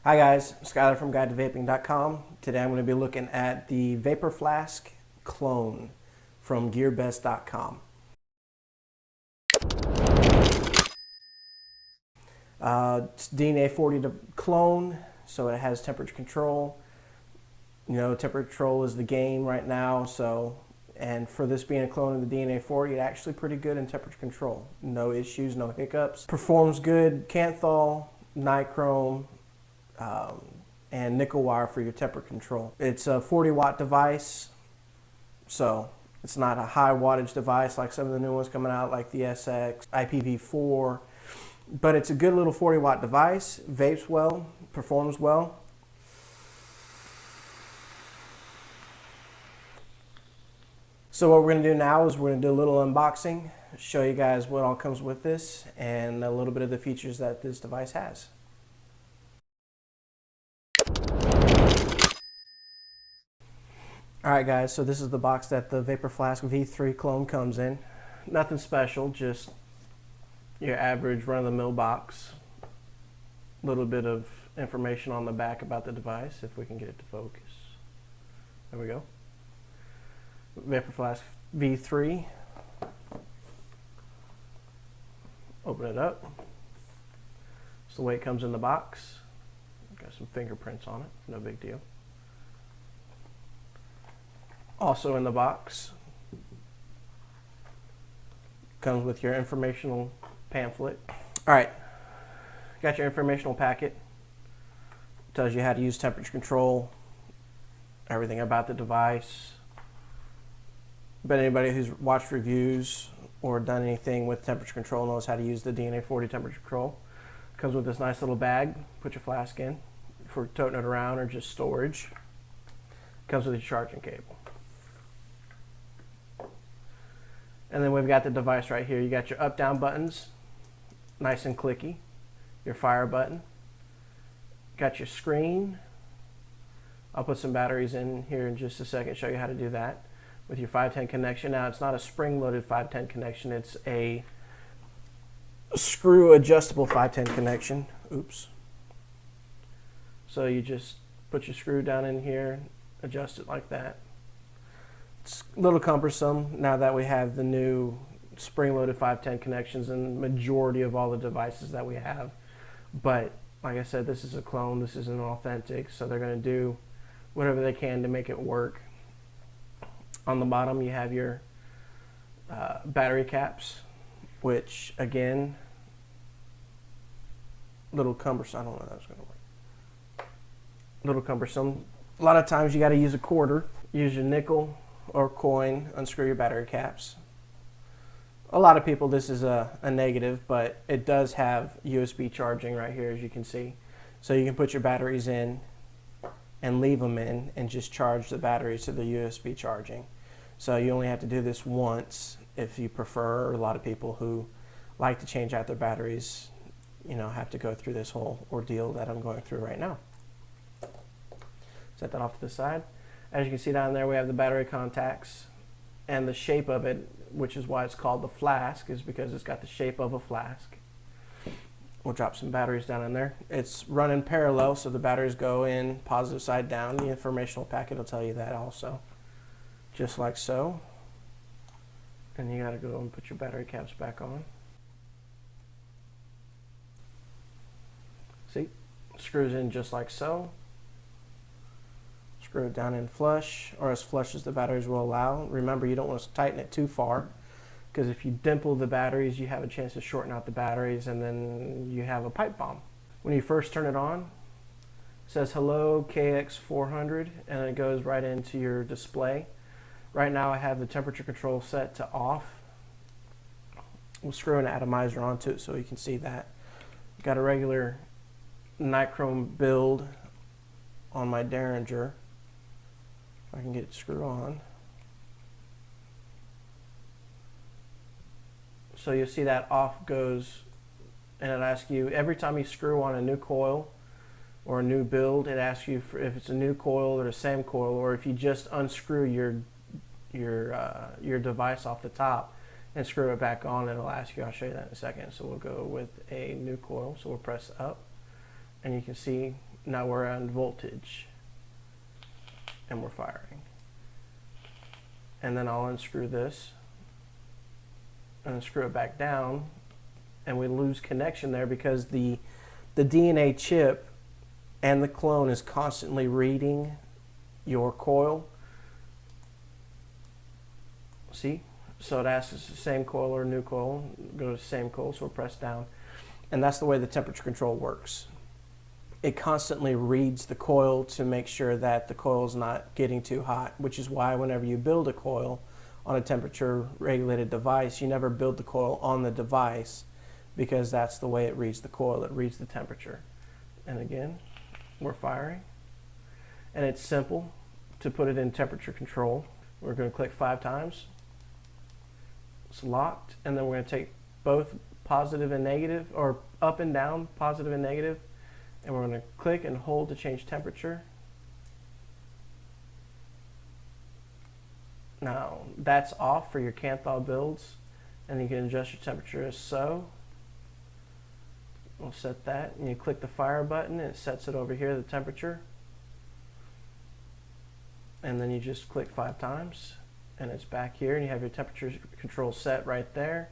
Hi guys, Skyler from guidetovaping.com. Today I'm going to be looking at the Vapor Flask Clone from gearbest.com. It's DNA 40 clone, so it has temperature control. You know, temperature control is the game right now, and for this being a clone of the DNA 40, it's actually pretty good in temperature control. No issues, no hiccups. Performs good, Canthal, nichrome, and nickel wire for your temperature control. It's a 40 watt device, so it's not a high wattage device like some of the new ones coming out like the SX, IPv4, but it's a good little 40 watt device, vapes well, performs well. So what we're going to do now is we're going to do a little unboxing, show you guys what all comes with this and a little bit of the features that this device has. Alright guys, so this is the box that the Vapor Flask V3 Clone comes in. Nothing special, just your average run-of-the-mill box. A little bit of information on the back about the device, if we can get it to focus. There we go. Vapor Flask V3. Open it up. It's the way it comes in the box. Got some fingerprints on it, no big deal. Also in the box comes with your informational pamphlet. Alright, got your informational packet. Tells you how to use temperature control, everything about the device. But anybody who's watched reviews or done anything with temperature control knows how to use the DNA 40 temperature control. Comes with this nice little bag, put your flask in for toting it around or just storage. Comes with your charging cable. And then we've got the device right here. You got your up-down buttons, nice and clicky. Your fire button. Got your screen. I'll put some batteries in here in just a second, show you how to do that. With your 510 connection. Now it's not a spring-loaded 510 connection, it's a screw adjustable 510 connection. Oops. So you just put your screw down in here, adjust it like that. It's a little cumbersome now that we have the new spring-loaded 510 connections in majority of all the devices that we have. But like I said, this is a clone, this isn't authentic, so they're going to do whatever they can to make it work. On the bottom you have your battery caps, which again, little cumbersome. I don't know if that's going to work. Little cumbersome. A lot of times you got to use a quarter. Use your nickel or coin, unscrew your battery caps. A lot of people, this is a negative, but it does have USB charging right here, as you can see. So you can put your batteries in and leave them in and just charge the batteries to the USB charging. So you only have to do this once if you prefer. A lot of people who like to change out their batteries, you know, have to go through this whole ordeal that I'm going through right now. Set that off to the side. As you can see down there, we have the battery contacts and the shape of it, which is why it's called the flask, is because it's got the shape of a flask. We'll drop some batteries down in there. It's running parallel, so the batteries go in positive side down. The informational packet will tell you that also. Just like so. And you gotta go and put your battery caps back on. See? Screws in just like so. Screw it down in flush, or as flush as the batteries will allow. Remember, you don't want to tighten it too far, because if you dimple the batteries, you have a chance to shorten out the batteries, and then you have a pipe bomb. When you first turn it on, it says hello KX400, and it goes right into your display. Right now I have the temperature control set to off. We'll screw an atomizer onto it so you can see that. Got a regular nichrome build on my Derringer. If I can get it to screw on. So you'll see that off goes, and it asks you every time you screw on a new coil or a new build, it asks you if it's a new coil or the same coil, or if you just unscrew your device off the top and screw it back on, it'll ask you. I'll show you that in a second. So we'll go with a new coil. So we'll press up, and you can see Now we're on voltage and we're firing. And then I'll unscrew this and screw it back down, and we lose connection there because the DNA chip and the clone is constantly reading your coil. See? So it asks us the same coil or new coil. Go to the same coil, so we'll press down. And that's the way the temperature control works. It constantly reads the coil to make sure that the coil is not getting too hot, which is why whenever you build a coil on a temperature regulated device, you never build the coil on the device, because that's the way it reads the coil. It reads the temperature. And again, we're firing. And it's simple to put it in temperature control. We're going to click 5 times. It's locked, and then we're going to take both positive and negative, or up and down, positive and negative, and we're going to click and hold to change temperature. Now that's off for your Kanthal builds, and you can adjust your temperature as so. We'll set that, and you click the fire button and it sets it over here, the temperature, and then you just click 5 times and it's back here, and you have your temperature control set right there,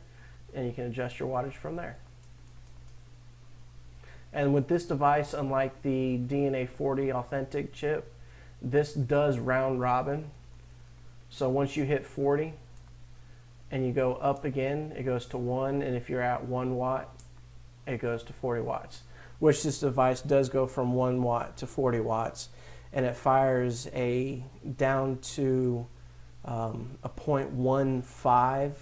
and you can adjust your wattage from there. And with this device, unlike the DNA 40 authentic chip, this does round robin. So once you hit 40 and you go up again, it goes to 1, and if you're at 1 watt, it goes to 40 watts, which this device does go from 1 watt to 40 watts, and it fires down to a 0.15,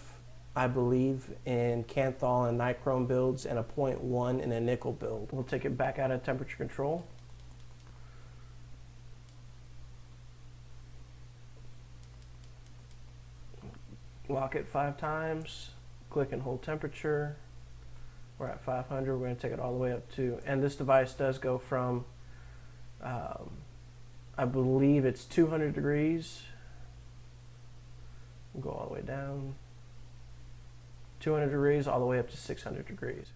I believe, in Kanthal and nichrome builds, and a 0.1 in a nickel build. We'll take it back out of temperature control. Lock it 5 times, click and hold temperature. We're at 500, we're going to take it all the way up to, and this device does go from, I believe it's 200 degrees. We'll go all the way down, 200 degrees, all the way up to 600 degrees.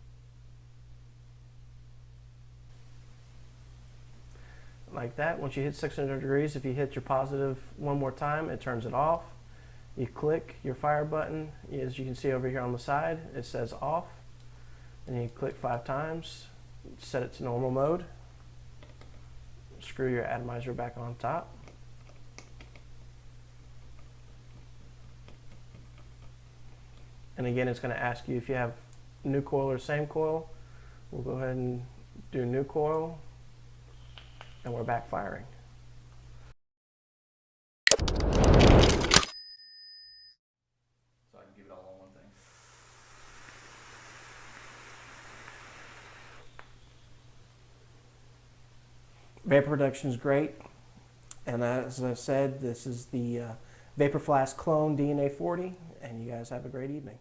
Like that. Once you hit 600 degrees, if you hit your positive one more time, it turns it off. You click your fire button, as you can see over here on the side, it says off, and you click 5 times, set it to normal mode, screw your atomizer back on top. And again, it's going to ask you if you have new coil or same coil. We'll go ahead and do new coil, and we're back firing. So I can give it all on one thing. Vapor production is great, and as I said, this is the Vapor Flask Clone DNA 40, and you guys have a great evening.